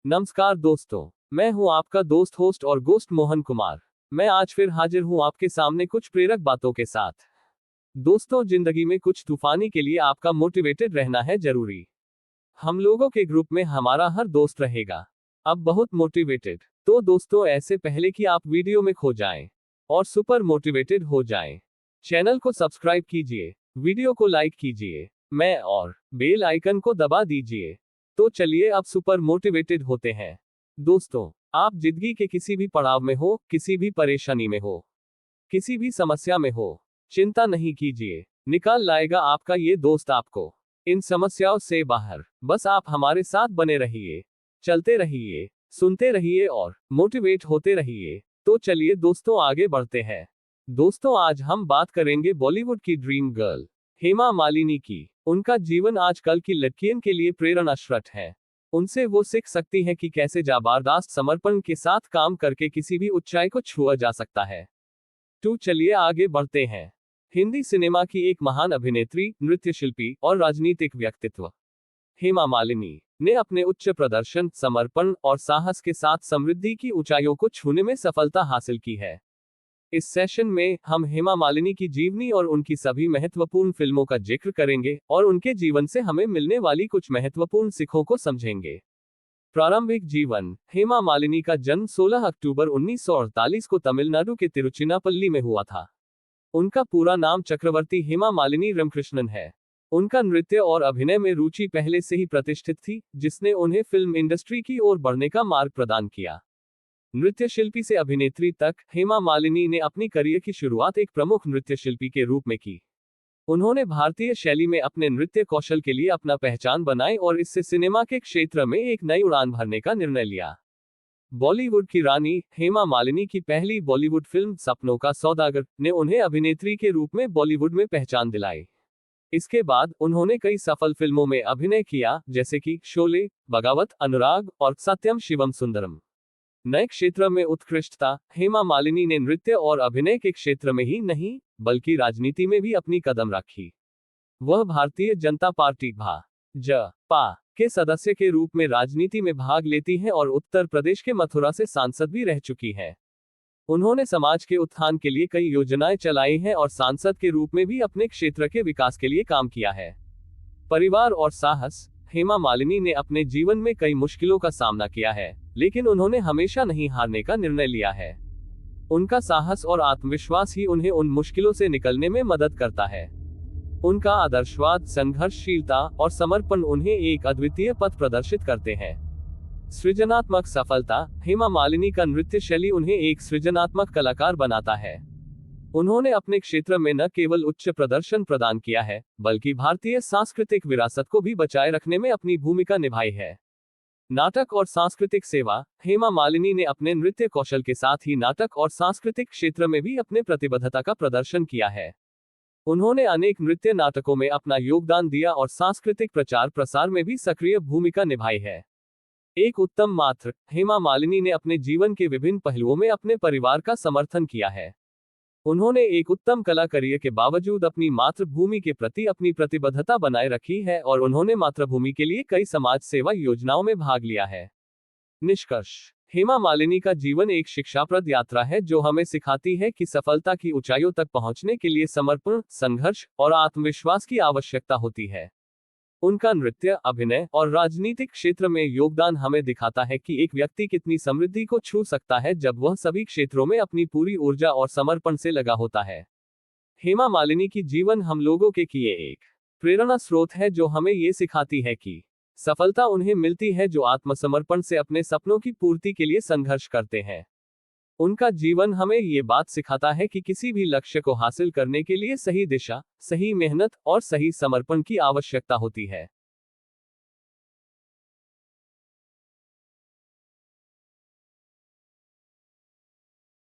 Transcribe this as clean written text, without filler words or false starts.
नमस्कार दोस्तों, मैं हूं आपका दोस्त होस्ट और गोस्ट मोहन कुमार। मैं आज फिर हाजिर हूं आपके सामने कुछ प्रेरक बातों के साथ। दोस्तों, जिंदगी में कुछ तूफानी के लिए आपका मोटिवेटेड रहना है जरूरी। हम लोगों के ग्रुप में हमारा हर दोस्त रहेगा अब बहुत मोटिवेटेड। तो दोस्तों, ऐसे पहले कि आप वीडियो में खो जाएं और सुपर मोटिवेटेड हो जाएं, चैनल को सब्सक्राइब कीजिए, वीडियो को लाइक कीजिए, मैं और बेल आइकन को दबा दीजिए। तो चलिए अब सुपर मोटिवेटेड होते हैं। दोस्तों, आप जिंदगी के किसी भी पड़ाव में हो, किसी भी परेशानी में हो, किसी भी समस्या में हो, चिंता नहीं कीजिए, निकाल लाएगा आपका ये दोस्त आपको इन समस्याओं से बाहर। बस आप हमारे साथ बने रहिए, चलते रहिए, सुनते रहिए और मोटिवेट होते रहिए। तो चलिए दोस्तों, आगे बढ़ते हैं। दोस्तों, आज हम बात करेंगे बॉलीवुड की ड्रीम गर्ल हेमा मालिनी की। उनका जीवन आजकल की लड़कियों के लिए प्रेरणा स्रोत है। उनसे वो सीख सकती हैं कि कैसे जबरदस्त समर्पण के साथ काम करके किसी भी ऊंचाई को छुआ जा सकता है। तो चलिए आगे बढ़ते हैं। हिंदी सिनेमा की एक महान अभिनेत्री, नृत्य शिल्पी और राजनीतिक व्यक्तित्व हेमा मालिनी ने अपने उच्च प्रदर्शन, समर्पण और साहस के साथ समृद्धि की ऊंचाइयों को छूने में सफलता हासिल की है। इस सेशन में हम हेमा मालिनी की जीवनी और उनकी सभी महत्वपूर्ण फिल्मों का जिक्र करेंगे और उनके जीवन से हमें मिलने वाली कुछ महत्वपूर्ण सीखों को समझेंगे। प्रारंभिक जीवन। हेमा मालिनी का जन्म 16 अक्टूबर 1948 को तमिलनाडु के तिरुचिनापल्ली में हुआ था। उनका पूरा नाम चक्रवर्ती हेमा मालिनी रामकृष्णन है। उनका नृत्य और अभिनय में रुचि पहले से ही प्रतिष्ठित थी, जिसने उन्हें फिल्म इंडस्ट्री की ओर बढ़ने का मार्ग प्रदान किया। नृत्य शिल्पी से अभिनेत्री तक, हेमा मालिनी ने अपनी करियर की शुरुआत एक प्रमुख नृत्य शिल्पी के रूप में की। उन्होंने भारतीय शैली में अपने नृत्य कौशल के लिए अपना पहचान बनाई और इससे सिनेमा के क्षेत्र में एक नई उड़ान भरने का निर्णय लिया। बॉलीवुड की रानी हेमा मालिनी की पहली बॉलीवुड फिल्म सपनों का सौदागर ने उन्हें अभिनेत्री के रूप में बॉलीवुड में पहचान दिलाई। इसके बाद उन्होंने कई सफल फिल्मों में अभिनय किया, जैसे कि शोले, बगावत, अनुराग और सत्यम शिवम सुंदरम। नए क्षेत्र में उत्कृष्टता। हेमा मालिनी ने नृत्य और अभिनय के क्षेत्र में ही नहीं, बल्कि राजनीति में भी अपनी कदम रखी। वह भारतीय जनता पार्टी भाजपा के सदस्य के रूप में राजनीति में भाग लेती हैं और उत्तर प्रदेश के मथुरा से सांसद भी रह चुकी हैं। उन्होंने समाज के उत्थान के लिए कई योजनाएं चलाई हैं और सांसद के रूप में भी अपने क्षेत्र के विकास के लिए काम किया है। परिवार और साहस। हेमा मालिनी ने अपने जीवन में कई मुश्किलों का सामना किया है, लेकिन उन्होंने हमेशा नहीं हारने का निर्णय लिया है। उनका साहस और आत्मविश्वास ही उन्हें उन मुश्किलों से निकलने में मदद करता है। उनका आदर्शवाद, संघर्षशीलता और समर्पण उन्हें एक अद्वितीय पथ प्रदर्शित करते हैं। सृजनात्मक सफलता। हेमा मालिनी का नृत्य शैली उन्हें एक सृजनात्मक कलाकार बनाता है। उन्होंने अपने क्षेत्र में न केवल उच्च प्रदर्शन प्रदान किया है, बल्कि भारतीय सांस्कृतिक विरासत को भी बचाए रखने में अपनी भूमिका निभाई है। नाटक और सांस्कृतिक सेवा। हेमा मालिनी ने अपने नृत्य कौशल के साथ ही नाटक और सांस्कृतिक क्षेत्र में भी अपने प्रतिबद्धता का प्रदर्शन किया है। उन्होंने अनेक नृत्य नाटकों में अपना योगदान दिया और सांस्कृतिक प्रचार प्रसार में भी सक्रिय भूमिका निभाई है। एक उत्तम मातृ। हेमा मालिनी ने अपने जीवन के विभिन्न पहलुओं में अपने परिवार का समर्थन किया है। उन्होंने एक उत्तम कला करियर के बावजूद अपनी मातृभूमि के प्रति अपनी प्रतिबद्धता बनाए रखी है और उन्होंने मातृभूमि के लिए कई समाज सेवा योजनाओं में भाग लिया है। निष्कर्ष। हेमा मालिनी का जीवन एक शिक्षाप्रद यात्रा है जो हमें सिखाती है कि सफलता की ऊंचाइयों तक पहुंचने के लिए समर्पण, संघर्ष और आत्मविश्वास की आवश्यकता होती है। उनका नृत्य, अभिनय और राजनीतिक क्षेत्र में योगदान हमें दिखाता है कि एक व्यक्ति कितनी समृद्धि को छू सकता है जब वह सभी क्षेत्रों में अपनी पूरी ऊर्जा और समर्पण से लगा होता है। हेमा मालिनी की जीवन हम लोगों के लिए एक प्रेरणा स्रोत है जो हमें ये सिखाती है कि सफलता उन्हें मिलती है जो आत्मसमर्पण से अपने सपनों की पूर्ति के लिए संघर्ष करते हैं। उनका जीवन हमें ये बात सिखाता है कि किसी भी लक्ष्य को हासिल करने के लिए सही दिशा, सही मेहनत और सही समर्पण की आवश्यकता होती है।